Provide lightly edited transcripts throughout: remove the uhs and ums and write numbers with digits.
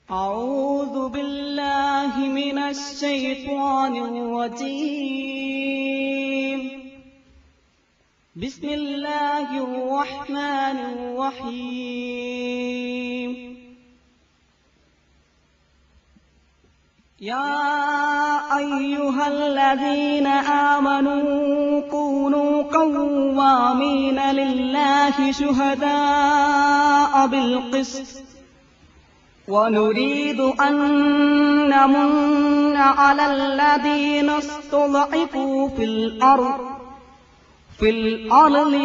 أعوذ بالله من الشيطان الرجيم. بسم الله الرحمن الرحيم. يا أيها الذين آمنوا كونوا قوامين لله شهداء بالقسط ونريد أن نمن على الذين استضعفوا في الأرض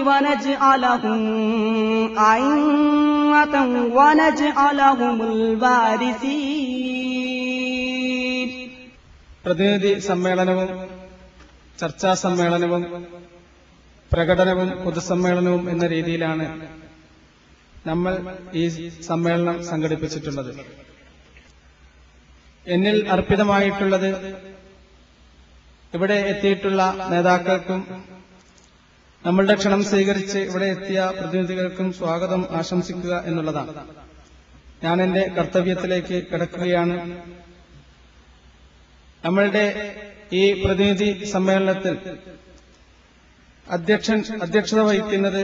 ونجعلهم أئمة ونجعلهم الوارثين. പ്രതിനിധി സമ്മേളനവും ചർച്ചാ സമ്മേളനവും പ്രകടനവും പൊതുസമ്മേളനവും എന്ന രീതിയിലാണ് നമ്മൾ ഈ സമ്മേളനം സംഘടിപ്പിച്ചിട്ടുള്ളത്. എന്നിൽ അർപ്പിതമായിട്ടുള്ളത് ഇവിടെ എത്തിയിട്ടുള്ള നേതാക്കൾക്കും നമ്മളുടെ ക്ഷണം സ്വീകരിച്ച് ഇവിടെ എത്തിയ പ്രതിനിധികൾക്കും സ്വാഗതം ആശംസിക്കുക എന്നുള്ളതാണ്. ഞാൻ എന്റെ കർത്തവ്യത്തിലേക്ക് കിടക്കുകയാണ്. നമ്മളുടെ ഈ പ്രതിനിധി സമ്മേളനത്തിൽ അധ്യക്ഷത വഹിക്കുന്നത്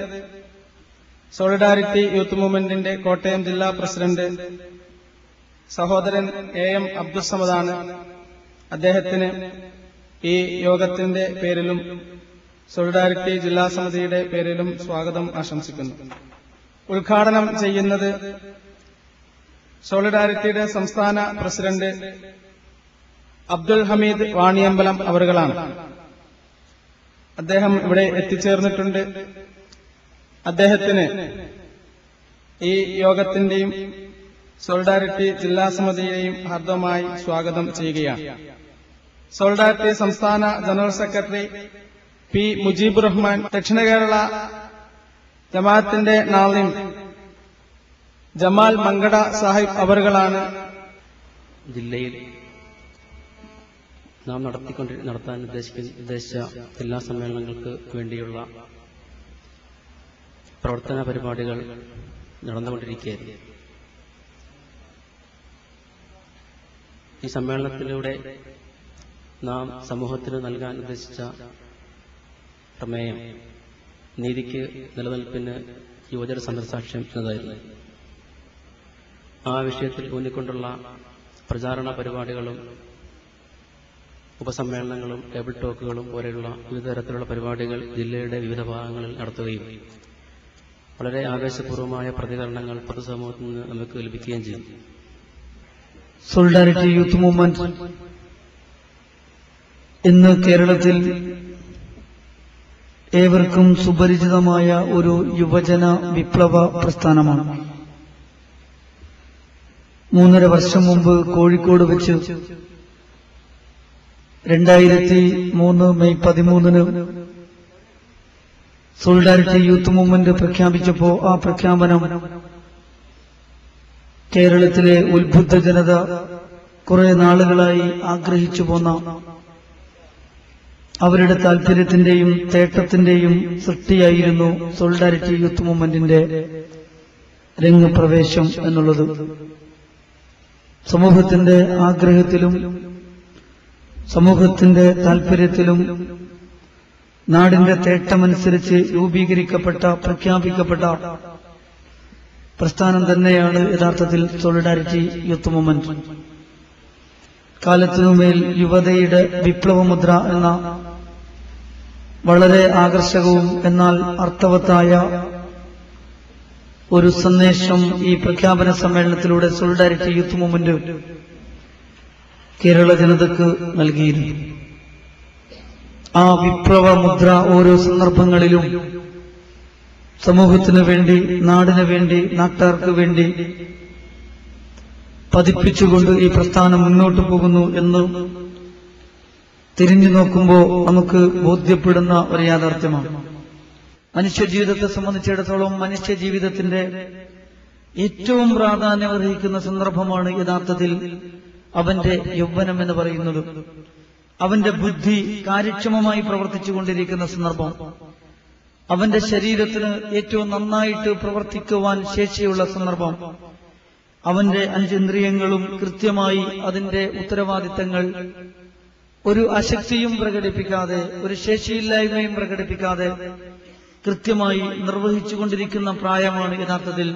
സോളിഡാരിറ്റി യൂത്ത് മൂവ്മെന്റിന്റെ കോട്ടയം ജില്ലാ പ്രസിഡന്റ് സഹോദരൻ എം അബ്ദുസ്സമദാണ്. അദ്ദേഹത്തിന് ഈ യോഗത്തിന്റെ പേരിലും സോളിഡാരിറ്റി ജില്ലാ സമിതിയുടെ പേരിലും സ്വാഗതം ആശംസിക്കുന്നു. ഉദ്ഘാടനം ചെയ്യുന്നത് സോളിഡാരിറ്റിയുടെ സംസ്ഥാന പ്രസിഡന്റ് അബ്ദുൽ ഹമീദ് വാണിയമ്പലം അവറുകളാണ്. അദ്ദേഹം ഇവിടെ എത്തിച്ചേർന്നിട്ടുണ്ട്. അദ്ദേഹത്തിന് ഈ യോഗത്തിന്റെയും സോളിഡാരിറ്റി ജില്ലാ സമിതിയെയും ഹാർദവമായി സ്വാഗതം ചെയ്യുകയാണ്. സോളിഡാരിറ്റി സംസ്ഥാന general secretary P Mujibur Rahman, ദക്ഷിണ കേരള ജമാഅത്തിന്റെ നാളിം ജമാൽ മങ്കട സാഹിബ് അവറുകളാണ്. ജില്ലയിൽ നാം നടത്താൻ ഉദ്ദേശിച്ച ജില്ലാ സമ്മേളനങ്ങൾക്ക് വേണ്ടിയുള്ള പ്രവർത്തന പരിപാടികൾ നടന്നുകൊണ്ടിരിക്കുകയായിരുന്നു. ഈ സമ്മേളനത്തിലൂടെ നാം സമൂഹത്തിന് നൽകാൻ ഉദ്ദേശിച്ച പ്രമേയം നീതിക്ക് നിലനിൽപ്പിന് യുവജന സമരസാക്ഷ്യം എന്നതായിരുന്നു. ആ വിഷയത്തിൽ ഊന്നിക്കൊണ്ടുള്ള പ്രചാരണ പരിപാടികളും ഉപസമ്മേളനങ്ങളും ടേബിൾ ടോക്കുകളും പോലെയുള്ള വിവിധ തരത്തിലുള്ള പരിപാടികൾ ജില്ലയുടെ വിവിധ ഭാഗങ്ങളിൽ നടത്തുകയും വളരെ ആവേശപൂർവമായ പ്രതികരണങ്ങൾ പൊതുസമൂഹത്തിൽ നിന്ന് നമുക്ക് ലഭിക്കുകയും ചെയ്യും. സോളിഡാരിറ്റി യൂത്ത് മൂവ്മെന്റ് ഇന്ന് കേരളത്തിൽ ഏവർക്കും സുപരിചിതമായ ഒരു യുവജന വിപ്ലവ പ്രസ്ഥാനമാണ്. 3.5 വർഷം മുമ്പ് കോഴിക്കോട് വെച്ച് 2003 മെയ് 13 സോളിഡാരിറ്റി യൂത്ത് മൂവ്മെന്റ് പ്രഖ്യാപിച്ചപ്പോൾ ആ പ്രഖ്യാപനം കേരളത്തിലെ ഉത്ബുദ്ധ ജനത കുറെ നാളുകളായി ആഗ്രഹിച്ചു പോന്ന അവരുടെ താൽപര്യത്തിന്റെയും തേട്ടത്തിന്റെയും സൃഷ്ടിയായിരുന്നു സോളിഡാരിറ്റി യൂത്ത് മൂവ്മെന്റിന്റെ രംഗപ്രവേശം എന്നുള്ളത്. സമൂഹത്തിന്റെ ആഗ്രഹത്തിലും സമൂഹത്തിന്റെ താൽപര്യത്തിലും നാടിന്റെ തേട്ടമനുസരിച്ച് രൂപീകരിക്കപ്പെട്ട പ്രഖ്യാപിക്കപ്പെട്ട പ്രസ്ഥാനം തന്നെയാണ് യഥാർത്ഥത്തിൽ സോളിഡാരിറ്റി യൂത്ത് മൂവ്മെന്റ്. കാലത്തിനുമേൽ യുവതയുടെ വിപ്ലവമുദ്ര എന്ന വളരെ ആകർഷകവും എന്നാൽ അർത്ഥവത്തായ ഒരു സന്ദേശം ഈ പ്രഖ്യാപന സമ്മേളനത്തിലൂടെ സോളിഡാരിറ്റി യൂത്ത് മൂവ്മെന്റ് കേരള ജനതയ്ക്ക് നൽകിയിരുന്നു. ആ വിപ്ലവ മുദ്ര ഓരോ സന്ദർഭങ്ങളിലും സമൂഹത്തിനു വേണ്ടി, നാടിനു വേണ്ടി, നാട്ടാർക്ക് വേണ്ടി പതിപ്പിച്ചുകൊണ്ട് ഈ പ്രസ്ഥാനം മുന്നോട്ടു പോകുന്നു എന്ന് തിരിഞ്ഞു നോക്കുമ്പോൾ നമുക്ക് ബോധ്യപ്പെടുന്ന ഒരു യാഥാർത്ഥ്യമാണ്. മനുഷ്യജീവിതത്തെ സംബന്ധിച്ചിടത്തോളം മനുഷ്യജീവിതത്തിന്റെ ഏറ്റവും പ്രാധാന്യമർഹിക്കുന്ന സന്ദർഭമാണ് യഥാർത്ഥത്തിൽ അവന്റെ യൗവനം എന്ന് പറയുന്നത്. അവന്റെ ബുദ്ധി കാര്യക്ഷമമായി പ്രവർത്തിച്ചുകൊണ്ടിരിക്കുന്ന സന്ദർഭം, അവന്റെ ശരീരത്തിന് ഏറ്റവും നന്നായിട്ട് പ്രവർത്തിക്കുവാൻ ശേഷിയുള്ള സന്ദർഭം, അവന്റെ 5 ഇന്ദ്രിയങ്ങളും കൃത്യമായി അതിന്റെ ഉത്തരവാദിത്തങ്ങൾ ഒരു അശക്തിയും പ്രകടിപ്പിക്കാതെ, ഒരു ശേഷിയില്ലായ്മയും പ്രകടിപ്പിക്കാതെ കൃത്യമായി നിർവഹിച്ചുകൊണ്ടിരിക്കുന്ന പ്രായമാണ് യഥാർത്ഥത്തിൽ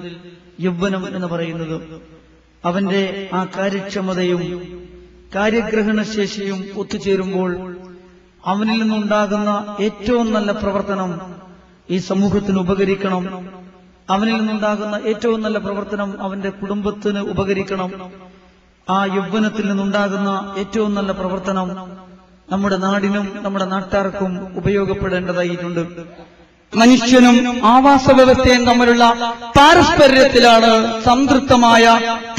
യൗവനം എന്ന് പറയുന്നത്. അവന്റെ ആ കാര്യക്ഷമതയും കാര്യഗ്രഹണശേഷിയും ഒത്തുചേരുമ്പോൾ അവനിൽ നിന്നുണ്ടാകുന്ന ഏറ്റവും നല്ല പ്രവർത്തനം ഈ സമൂഹത്തിന് ഉപകരിക്കണം. അവനിൽ നിന്നുണ്ടാകുന്ന ഏറ്റവും നല്ല പ്രവർത്തനം അവന്റെ കുടുംബത്തിന് ഉപകരിക്കണം. ആ യൗവനത്തിൽ നിന്നുണ്ടാകുന്ന ഏറ്റവും നല്ല പ്രവർത്തനം നമ്മുടെ നാടിനും നമ്മുടെ നാട്ടാർക്കും ഉപയോഗപ്പെടേണ്ടതായിട്ടുണ്ട്. മനുഷ്യനും ആവാസ വ്യവസ്ഥയും തമ്മിലുള്ള പാരസ്പര്യത്തിലാണ് സംതൃപ്തമായ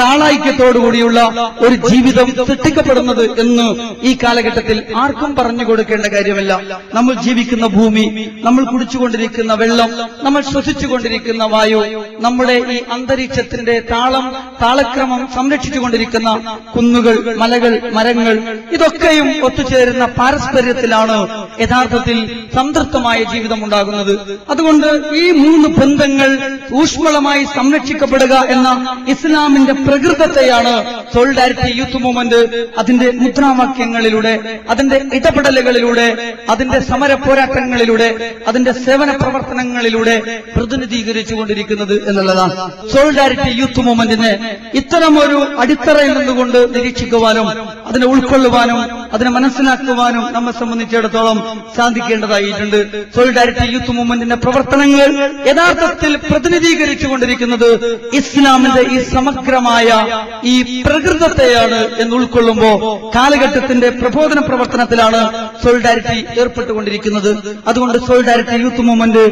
താളൈക്യത്തോടുകൂടിയുള്ള ഒരു ജീവിതം സൃഷ്ടിക്കപ്പെടുന്നത് എന്ന് ഈ കാലഘട്ടത്തിൽ ആർക്കും പറഞ്ഞു കൊടുക്കേണ്ട കാര്യമല്ല. നമ്മൾ ജീവിക്കുന്ന ഭൂമി, നമ്മൾ കുടിച്ചുകൊണ്ടിരിക്കുന്ന വെള്ളം, നമ്മൾ ശ്വസിച്ചുകൊണ്ടിരിക്കുന്ന വായു, നമ്മുടെ ഈ അന്തരീക്ഷത്തിന്റെ താളക്രമം സംരക്ഷിച്ചുകൊണ്ടിരിക്കുന്ന കുന്നുകൾ, മലകൾ, മരങ്ങൾ, ഇതൊക്കെയും ഒത്തുചേരുന്ന പാരസ്പര്യത്തിലാണ് യഥാർത്ഥത്തിൽ സംതൃപ്തമായ ജീവിതം ഉണ്ടാകുന്നത്. അതുകൊണ്ട് ഈ 3 ബന്ധങ്ങൾ ഊഷ്മളമായി സംരക്ഷിക്കപ്പെടുക എന്ന ഇസ്ലാമിന്റെ പ്രകൃതത്തെയാണ് സോളിഡാരിറ്റി യൂത്ത് മൂവ്മെന്റ് അതിന്റെ മുദ്രാവാക്യങ്ങളിലൂടെ, അതിന്റെ ഇടപെടലുകളിലൂടെ, അതിന്റെ സമര പോരാട്ടങ്ങളിലൂടെ, അതിന്റെ സേവന പ്രവർത്തനങ്ങളിലൂടെ പ്രതിനിധീകരിച്ചുകൊണ്ടിരിക്കുന്നത് എന്നുള്ളതാണ്. സോളിഡാരിറ്റി യൂത്ത് മൂവ്മെന്റിനെ ഇത്തരമൊരു അടിത്തറയിൽ നിന്നുകൊണ്ട് നിരീക്ഷിക്കുവാനും അതിനെ ഉൾക്കൊള്ളുവാനും അതിനെ മനസ്സിലാക്കുവാനും നമ്മെ സംബന്ധിച്ചിടത്തോളം സാധിക്കേണ്ടതായിട്ടുണ്ട്. സോളിഡാരിറ്റി യൂത്ത് മൂവ്മെന്റിന്റെ പ്രവർത്തനങ്ങൾ യഥാർത്ഥത്തിൽ പ്രതിനിധീകരിച്ചുകൊണ്ടിരിക്കുന്നത് ഇസ്ലാമിന്റെ ഈ സമഗ്രമായ ഈ പ്രകൃതത്തെയാണ് എന്ന് ഉൾക്കൊള്ളുമ്പോ കാലഘട്ടത്തിന്റെ പ്രബോധന പ്രവർത്തനത്തിലാണ് സോളിഡാരിറ്റി ഏർപ്പെട്ടുകൊണ്ടിരിക്കുന്നത്. അതുകൊണ്ട് സോളിഡാരിറ്റി യൂത്ത് മൂവ്മെന്റ്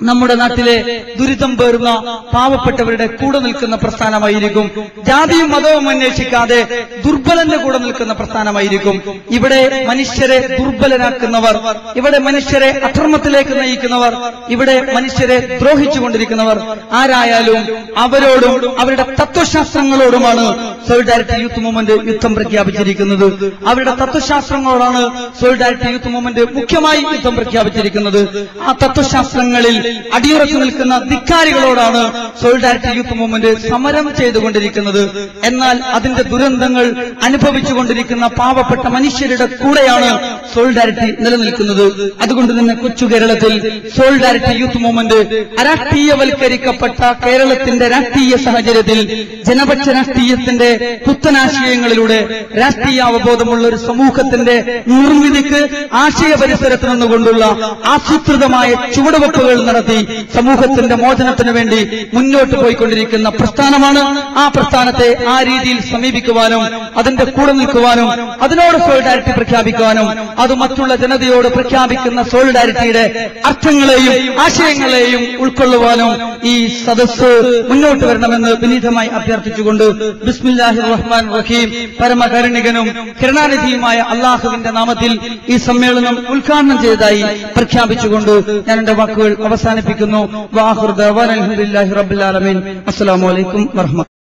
നമ്മുടെ നാട്ടിലെ ദുരിതം പേറുന്ന പാവപ്പെട്ടവരുടെ കൂടെ നിൽക്കുന്ന പ്രസ്ഥാനമായിരിക്കും. ജാതിയും മതവും അന്വേഷിക്കാതെ ദുർബലന്റെ കൂടെ നിൽക്കുന്ന പ്രസ്ഥാനമായിരിക്കും. ഇവിടെ മനുഷ്യരെ ദുർബലരാക്കുന്നവർ, ഇവിടെ മനുഷ്യരെ അധർമ്മത്തിലേക്ക് നയിക്കുന്നവർ, ഇവിടെ മനുഷ്യരെ ദ്രോഹിച്ചുകൊണ്ടിരിക്കുന്നവർ ആരായാലും അവരോടും അവരുടെ തത്വശാസ്ത്രങ്ങളോടുമാണ് സോളിഡാരിറ്റി യൂത്ത് മൂവ്മെന്റ് യുദ്ധം പ്രഖ്യാപിച്ചിരിക്കുന്നത്. അവരുടെ തത്വശാസ്ത്രങ്ങളോടാണ് സോളിഡാരിറ്റി യൂത്ത് മൂവ്മെന്റ് മുഖ്യമായി യുദ്ധം പ്രഖ്യാപിച്ചിരിക്കുന്നത്. ആ തത്വശാസ്ത്രങ്ങളിൽ അടിയുറച്ചു നിൽക്കുന്ന ധിക്കാരികളോടാണ് സോളിഡാരിറ്റി യൂത്ത് മൂവ്മെന്റ് സമരം ചെയ്തുകൊണ്ടിരിക്കുന്നത്. എന്നാൽ അതിന്റെ ദുരന്തങ്ങൾ അനുഭവിച്ചുകൊണ്ടിരിക്കുന്ന പാവപ്പെട്ട മനുഷ്യരുടെ കൂടെയാണ് സോളിഡാരിറ്റി നിലനിൽക്കുന്നത്. അതുകൊണ്ട് തന്നെ കൊച്ചു കേരളത്തിൽ സോളിഡാരിറ്റി യൂത്ത് മൂവ്മെന്റ് അരാഷ്ട്രീയവൽക്കരിക്കപ്പെട്ട കേരളത്തിന്റെ രാഷ്ട്രീയ സാഹചര്യത്തിൽ ജനപക്ഷ രാഷ്ട്രീയത്തിന്റെ പുത്തനാശയങ്ങളിലൂടെ രാഷ്ട്രീയ അവബോധമുള്ള ഒരു സമൂഹത്തിന്റെ നിർമ്മിതിക്ക് ആശയ പരിസരത്ത് നിന്നുകൊണ്ടുള്ള ആസൂത്രിതമായ ചുവടുവെപ്പുകൾ നടത്തി സമൂഹത്തിന്റെ മോചനത്തിനു വേണ്ടി മുന്നോട്ട് പോയിക്കൊണ്ടിരിക്കുന്ന പ്രസ്ഥാനമാണ്. ആ പ്രസ്ഥാനത്തെ ആ രീതിയിൽ സമീപിക്കുവാനും അതിന്റെ കൂടെ നിൽക്കുവാനും അതിനോട് സോളിഡാരിറ്റി പ്രഖ്യാപിക്കുവാനും അത് മറ്റുള്ള ജനതയോട് പ്രഖ്യാപിക്കുന്ന സോളിഡാരിറ്റിയുടെ അർത്ഥങ്ങളെയും ആശയങ്ങളെയും ഉൾക്കൊള്ളുവാനും ഈ സദസ്സ് മുന്നോട്ട് വരണമെന്ന് വിനീതമായി അഭ്യർത്ഥിച്ചുകൊണ്ട് ബിസ്മില്ലാഹിർ റഹ്മാനിർ റഹീം, പരമകരുണികനും കരുണാനിധിയുമായ അല്ലാഹുവിന്റെ നാമത്തിൽ ഈ സമ്മേളനം ഉദ്ഘാടനം ചെയ്തതായി പ്രഖ്യാപിച്ചുകൊണ്ട് ഞാൻ എന്റെ വാക്കുകൾ അവസാനിപ്പിക്കുന്നു. വാഹിർ ദഅവാന അൽഹംദുലില്ലാഹി റബ്ബിൽ ആലമീൻ. അസ്സലാമു അലൈക്കും വറഹ്മത്തുള്ളാഹി.